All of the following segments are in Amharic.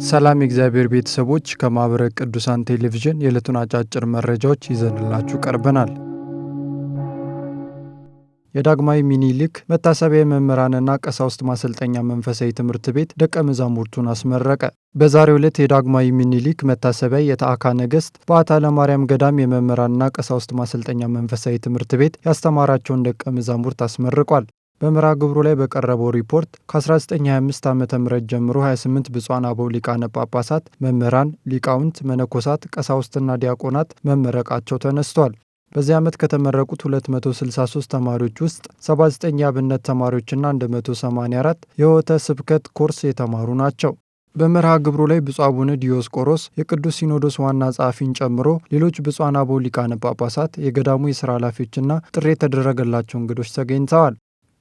ሰላም የእግዚአብሔር ቤተሰቦች ከማኅበረ ቅዱሳን ቴሌቪዥን የዕለቱን አጫጭር መረጃዎች ይዘንላችሁ ቀርበናል። የዳግማዊ ምኒልክ መታሰቢያ የመምህራንና ቀሳውስት ማሰልጠኛ መንፈሳዊ ትምህርት ቤት ደቀ መዛሙርቱን አስመረቀ። በዛሬው ዕለት የዳግማዊ ምኒልክ መታሰቢያ የታዕካ ነገሥት በዓታ ለማርያም ገዳም የመምህራንና ቀሳውስት ማሰልጠኛ መንፈሳዊ ትምህርት ቤት ያስተማራቸውን ደቀ መዛሙርት አስመርቋል። በመርሃ ግብሩ ላይ በቀረበው ሪፖርት ከ1925 ዓ.ም ጀምሮ 28 ብፁዓን አበው ሊቃነ ጳጳሳት፣ መምህራን፣ ሊቃውንት፣ መነኮሳት፣ ቀሳውስትና ዲያቆናት መመረቃቸው ተነስቷል። በዚህ ዓመት ከተመረቁት 263 ተማሪዎች ውስጥ 79 የአብነት ተማሪዎችና 184 የሆተ ስብከት ኮርስ የተማሩ ናቸው። በመርሃ ግብሩ ላይ ብፁዕ አቡነ ዲዮስቆሮስ የቅዱስ ሲኖዶስ ዋና ጸሐፊን ጨምሮ ሌሎች ብፁዓን አበው ሊቃነ ጳጳሳት፣ የገዳሙ የሥራ ኃላፊዎችና ጥሪ የተደረገላቸው እንግዶች ተገኝተዋል።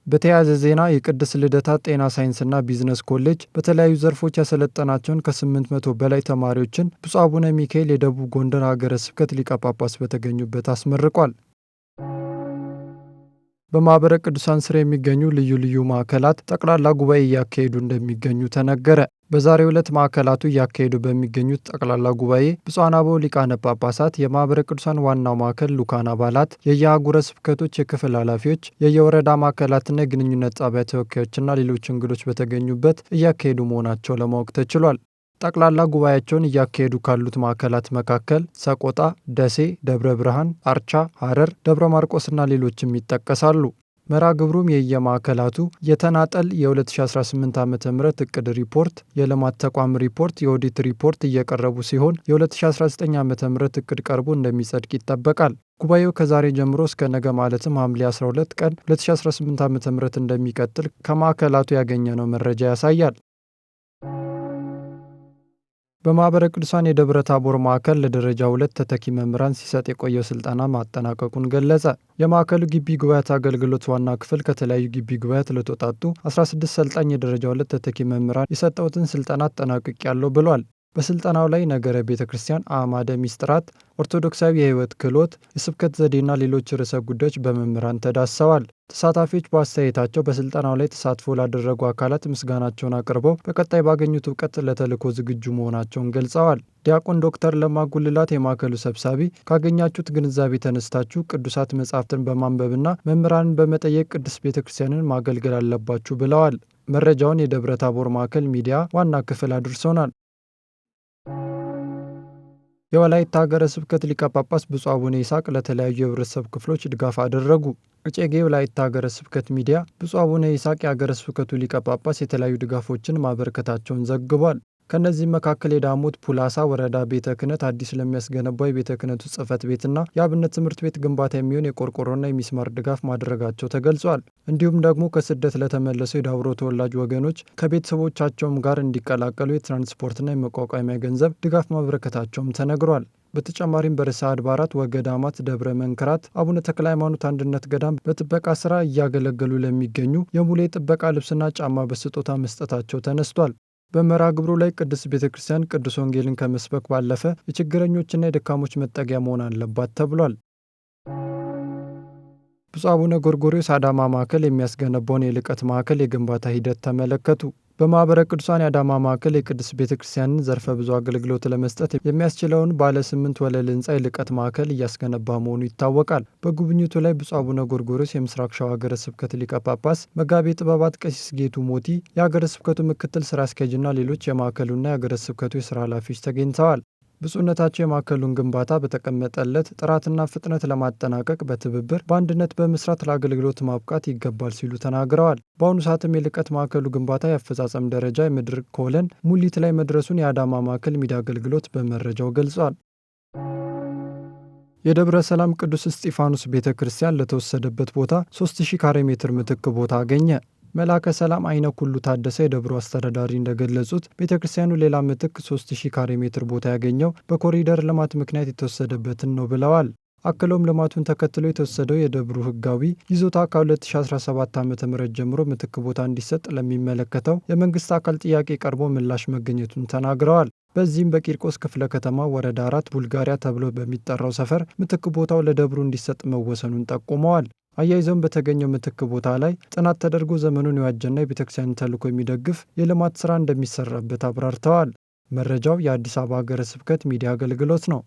በተያያዘ ዜና የቅድስት ልደታ ጤና ሳይንስና ቢዝነስ ኮሌጅ በተለያዩ ዘርፎች ያሰለጠናቸውን ከ800 በላይ ተማሪዎችን ብፁዕ አቡነ ሚካኤል የደቡብ ጎንደር ሀገረ ስብከት ሊቀ ጳጳስ በተገኙበት አስመርቋል። በማኅበረ ቅዱሳን ስር የሚገኙ ልዩ ልዩ ማዕከላት ጠቅላላ ጉባኤ እያካሄዱ እንደሚገኙ ተነገረ። በዛሬው ዕለት ማዕከላቱ እያካሄዱ በሚገኙት ጠቅላላ ጉባኤ ብፁዓን አበው ሊቃነ ጳጳሳት፣ የማኅበረ ቅዱሳን ዋናው ማዕከል ልዑካን አባላት፣ የየአህጉረ ስብከቶች የክፍል ኃላፊዎች፣ የየወረዳ ማዕከላትና የግንኙነት ጣቢያ ተወካዮችና ሌሎች እንግዶች በተገኙበት እያካሄዱ መሆናቸው ለማወቅ ተችሏል። ጠቅላላ ጉባኤያቸውን እያካሄዱ ካሉት ማዕከላት መካከል ሰቆጣ፣ ደሴ፣ ደብረ ብርሃን፣ አርቻ፣ ሐረር፣ ደብረ ማርቆስና ሌሎችም ይጠቀሳሉ። መርሃ ግብሩም የየማዕከላቱ የተናጠል የ2018 ዓ.ም እቅድ ሪፖርት፣ የልማት ተቋም ሪፖርት፣ የኦዲት ሪፖርት እየቀረቡ ሲሆን የ2019 ዓ.ም እቅድ ቀርቦ እንደሚጸድቅ ይጠበቃል። ጉባኤው ከዛሬ ጀምሮ እስከ ነገ ማለትም ሐምሌ 12 ቀን 2018 ዓ.ም እንደሚቀጥል ከማዕከላቱ ያገኘነው መረጃ ያሳያል። በማኅበረ ቅዱሳን የደብረ ታቦር ማዕከል ለደረጃ 2 ተተኪ መምህራን ሲሰጥ የቆየው ስልጠና ማጠናቀቁን ገለጸ። የማዕከሉ ግቢ ጉባኤያት አገልግሎት ዋና ክፍል ከተለያዩ ግቢ ጉባኤያት ለተውጣጡ 16 ሰልጣኝ የደረጃ 2 ተተኪ መምህራን የሰጠውትን ስልጠና አጠናቅቄያለሁ ብሏል። በስልጠናው ላይ ነገረ ቤተ ክርስቲያን፣ አዕማደ ምስጢራት፣ ኦርቶዶክሳዊ የሕይወት ክህሎት፣ የስብከት ዘዴና ሌሎች ርዕሰ ጉዳዮች በመምህራን ተዳሰዋል። ተሳታፊዎች በአስተያየታቸው በስልጠናው ላይ ተሳትፎ ላደረጉ አካላት ምስጋናቸውን አቅርበው በቀጣይ ባገኙት እውቀት ለተልዕኮ ዝግጁ መሆናቸውን ገልጸዋል። ዲያቆን ዶክተር ለማ ጉልላት የማዕከሉ ሰብሳቢ ካገኛችሁት ግንዛቤ ተነስታችሁ ቅዱሳት መጻሕፍትን በማንበብና መምህራንን በመጠየቅ ቅድስት ቤተ ክርስቲያንን ማገልገል አለባችሁ ብለዋል። መረጃውን የደብረ ታቦር ማዕከል ሚዲያ ዋና ክፍል አድርሶናል። የወላይታ ሀገረ ስብከት ሊቀ ጳጳስ ብፁዕ አቡነ ይስሐቅ ለተለያዩ የህብረተሰብ ክፍሎች ድጋፍ አደረጉ። እጨጌ ወላይታ ሀገረ ስብከት ሚዲያ ብፁዕ አቡነ ይስሐቅ የሀገረ ስብከቱ ሊቀ ጳጳስ የተለያዩ ድጋፎችን ማበረከታቸውን ዘግቧል። ከእነዚህም መካከል የዳሞት ፑላሳ ወረዳ ቤተ ክህነት አዲስ ለሚያስገነባው የቤተ ክህነቱ ጽሕፈት ቤትና የአብነት ትምህርት ቤት ግንባታ የሚሆን የቆርቆሮና የሚስማር ድጋፍ ማድረጋቸው ተገልጿል። እንዲሁም ደግሞ ከስደት ለተመለሱ የዳውሮ ተወላጅ ወገኖች ከቤተሰቦቻቸውም ጋር እንዲቀላቀሉ የትራንስፖርትና የመቋቋሚያ ገንዘብ ድጋፍ ማበረከታቸውም ተነግሯል። በተጨማሪም በርዕሰ አድባራት ወገዳማት ደብረ መንክራት አቡነ ተክለ ሃይማኖት አንድነት ገዳም በጥበቃ ስራ እያገለገሉ ለሚገኙ የሙሉ የጥበቃ ልብስና ጫማ በስጦታ መስጠታቸው ተነስቷል። በመርሃ ግብሩ ላይ ቅድስት ቤተ ክርስቲያን ቅዱስ ወንጌልን ከመስበክ ባለፈ የችግረኞችና የደካሞች መጠጊያ መሆን አለባት ተብሏል። ብፁዕ አቡነ ጎርጎርዮስ አዳማ ማዕከል የሚያስገነባውን የልቀት ማዕከል የግንባታ ሂደት ተመለከቱ። በማኅበረ ቅዱሳን የአዳማ ማዕከል የቅድስት ቤተ ክርስቲያንን ዘርፈ ብዙ አገልግሎት ለመስጠት የሚያስችለውን ባለ 8 ወለል ሕንፃ የልቀት ማዕከል እያስገነባ መሆኑ ይታወቃል። በጉብኝቱ ላይ ብፁዕ አቡነ ጎርጎርዮስ የምስራቅ ሸዋ ሀገረ ስብከት ሊቀ ጳጳስ፣ መጋቤ ጥበባት ቀሲስ ጌቱ ሞቲ፣ የሀገረ ስብከቱ ምክትል ስራ አስኪያጅና ሌሎች የማዕከሉና የሀገረ ስብከቱ የስራ ኃላፊዎች ተገኝተዋል። ብፁዕነታቸው የማዕከሉን ግንባታ በተቀመጠለት ጥራትና ፍጥነት ለማጠናቀቅ በትብብር በአንድነት በመስራት ለአገልግሎት ማብቃት ይገባል ሲሉ ተናግረዋል። በአሁኑ ሰዓትም የልቀት ማዕከሉ ግንባታ የአፈጻጸም ደረጃ የምድር ኮለን ሙሊት ላይ መድረሱን የአዳማ ማዕከል ሚዲያ አገልግሎት በመረጃው ገልጿል። የደብረ ሰላም ቅዱስ እስጢፋኖስ ቤተ ክርስቲያን ለተወሰደበት ቦታ 3000 ካሬ ሜትር ምትክ ቦታ አገኘ። መላከ ሰላም አይነ ኩሉ ታደሰ የደብሩ አስተዳዳሪ እንደገለጹት ቤተ ክርስቲያኑ ሌላ ምትክ 3000 ካሬ ሜትር ቦታ ያገኘው በኮሪደር ልማት ምክንያት የተወሰደበትን ነው ብለዋል። አክለውም ልማቱን ተከትሎ የተወሰደው የደብሩ ሕጋዊ ይዞታ ከ2017 ዓ.ም ጀምሮ ምትክ ቦታ እንዲሰጥ ለሚመለከተው የመንግስት አካል ጥያቄ ቀርቦ ምላሽ መገኘቱን ተናግረዋል። በዚህም በቂርቆስ ክፍለ ከተማ ወረዳ 4 ቡልጋሪያ ተብሎ በሚጠራው ሰፈር ምትክ ቦታው ለደብሩ እንዲሰጥ መወሰኑን ጠቁመዋል። አያይዘውም በተገኘው ምትክ ቦታ ላይ ጥናት ተደርጎ ዘመኑን የዋጀና የቤተክርስቲያንን ተልዕኮ የሚደግፍ የልማት ስራ እንደሚሰራበት አብራርተዋል። መረጃው የአዲስ አበባ ሀገረ ስብከት ሚዲያ አገልግሎት ነው።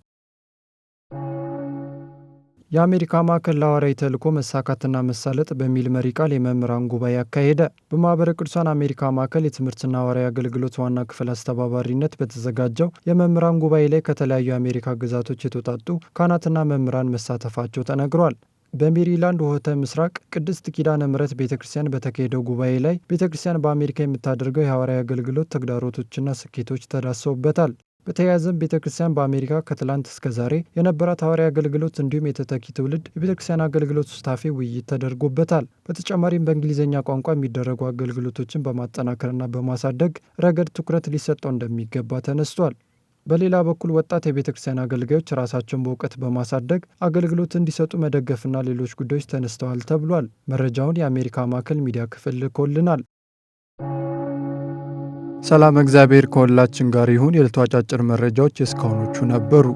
የአሜሪካ ማዕከል ለሐዋርያዊ ተልእኮ መሳካትና መሳለጥ በሚል መሪ ቃል የመምህራን ጉባኤ አካሄደ። በማኅበረ ቅዱሳን አሜሪካ ማዕከል የትምህርትና ሐዋርያዊ አገልግሎት ዋና ክፍል አስተባባሪነት በተዘጋጀው የመምህራን ጉባኤ ላይ ከተለያዩ የአሜሪካ ግዛቶች የተውጣጡ ካህናትና መምህራን መሳተፋቸው ተነግሯል። በሜሪላንድ ሆተ ምስራቅ ቅድስት ኪዳነ ምሕረት ቤተ ክርስቲያን በተካሄደው ጉባኤ ላይ ቤተ ክርስቲያን በአሜሪካ የምታደርገው የሐዋርያዊ አገልግሎት ተግዳሮቶችና ስኬቶች ተዳሰውበታል። በተያያዘም ቤተ ክርስቲያን በአሜሪካ ከትላንት እስከ ዛሬ የነበራት ሐዋርያዊ አገልግሎት እንዲሁም የተተኪ ትውልድ የቤተ ክርስቲያን አገልግሎት ውስጣፌ ውይይት ተደርጎበታል። በተጨማሪም በእንግሊዝኛ ቋንቋ የሚደረጉ አገልግሎቶችን በማጠናከርና በማሳደግ ረገድ ትኩረት ሊሰጠው እንደሚገባ ተነስቷል። በሌላ በኩል ወጣት የቤተ ክርስቲያን አገልጋዮች ራሳቸውን በእውቀት በማሳደግ አገልግሎት እንዲሰጡ መደገፍና ሌሎች ጉዳዮች ተነስተዋል ተብሏል። መረጃውን የአሜሪካ ማዕከል ሚዲያ ክፍል ልኮልናል። ሰላም፣ እግዚአብሔር ከሁላችን ጋር ይሁን። የዕለቱ አጫጭር መረጃዎች የእስካሁኖቹ ነበሩ።